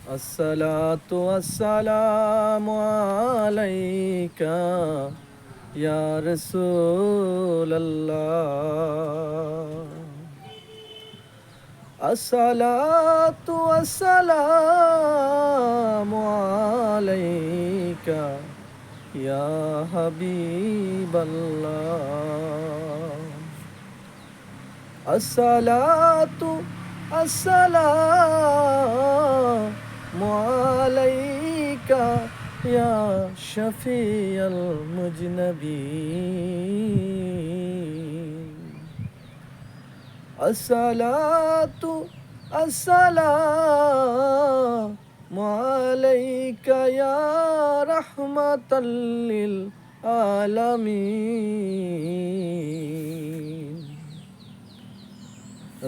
الصلاة والسلام عليك يا رسول الله. الصلاة والسلام عليك يا حبيب الله. الصلاة السلام عليك يا شفيع المذنبين. الصلاة السلام عليك يا رحمة للعالمين.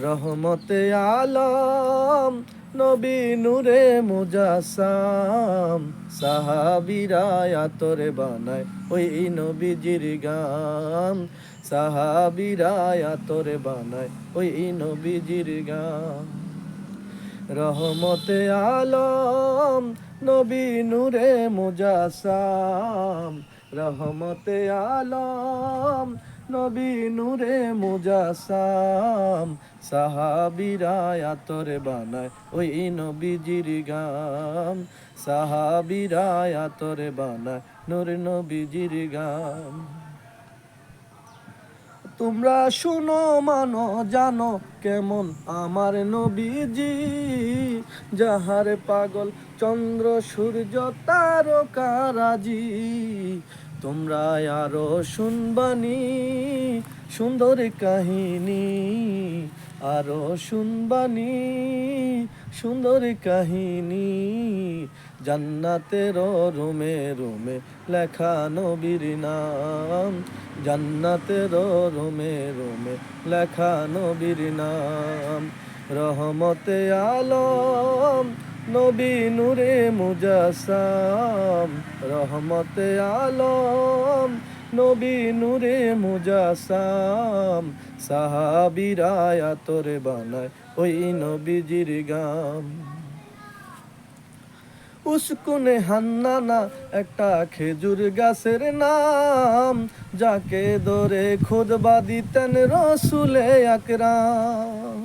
রহমতে আলম নবী নূরে মুজাসাম, সাহাবীরা আতরে বানায় ওই নবীজির গান, সাহাবীরা আতরে বানায় ওই নবীজির গান। রহমতে আলম নবী নূরে মুজাসাম, রহমতে আলম নবী নূরে মুজাসাম, সাহাবীরা আতরে বানায় ওই নবীজির গান, সাহাবীরা আতরে বানায় নূর নবীজির গান। তোমরা শুনো মানো জানো কেমন আমার নবীজি, যাহার পাগল চন্দ্র সূর্য তারকারাজি। তোমরা আরো শুনবানি সুন্দর কাহিনী, আরো শুনবানি সুন্দর কাহিনী। জান্নাতের রুমে রুমে লেখা নবীর নাম, জান্নাতের রুমে রুমে লেখা নবীর নাম। রহমতে আলম নবী নূরে মুজাসাম, রহমতে আলম নবী নূরে মুজাসাম, সাহাবীরা আতরে বানায় ওই নবীজির গান। উস্কুনে হান্নানা একটা খেজুর গাছের নাম, যাকে ধরে খুতবা দিতেন রসুলে আকরাম।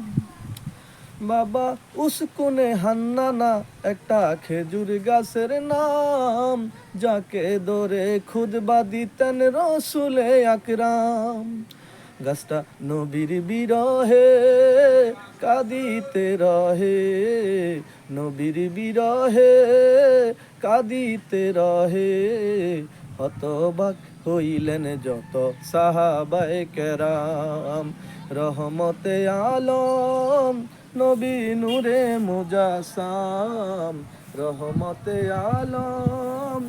বাবা উস্কুনে হান্নানা একটা খেজুর গাছের নাম, যাকে ধরে খুতবা দিতেন রসুলে আকরাম। গাছটা নবীর বিরহে কাঁদিতে রহে, নবীর বিরহে কাঁদিতে রহে। হতবাক হইলেন যত সাহাবায়ে কেরাম। রহমতে আলম নবী নূরে মুজাসাম, রহমতে আলম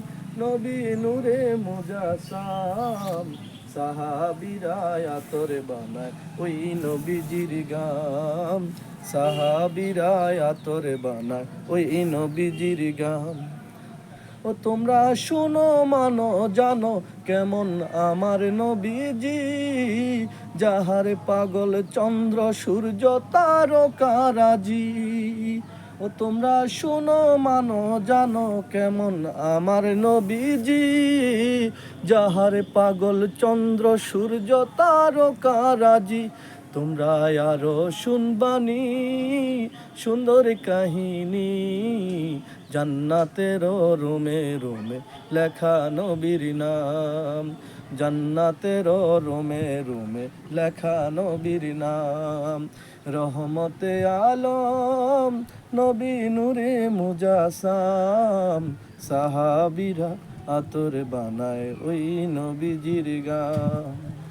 নবী নূরে মুজাসাম, সাহাবীরা আতরে বানায় ওই নবীজির গান, সাহাবীরা আতরে বানায় ওই নবীজির গান। ও তোমরা শুনো মানো জানো কেমন আমার নবীজি, যাহার পাগল চন্দ্র সূর্য তারকারাজি। ও তোমরা শুনো মানো জানো কেমন আমার নবীজি, যাহার পাগল চন্দ্র সূর্য তারকারাজি। তোমরা আরো শুনবানি সুন্দর কাহিনী, জান্নাতের রুমে রুমে লেখা নবীর নাম, জান্নাতের রুমে রুমে লেখা নবীর নাম। রহমতে আলম নবী নূরে মুজাসাম, সাহাবীরা আতর বানায় ওই নবীজির গান।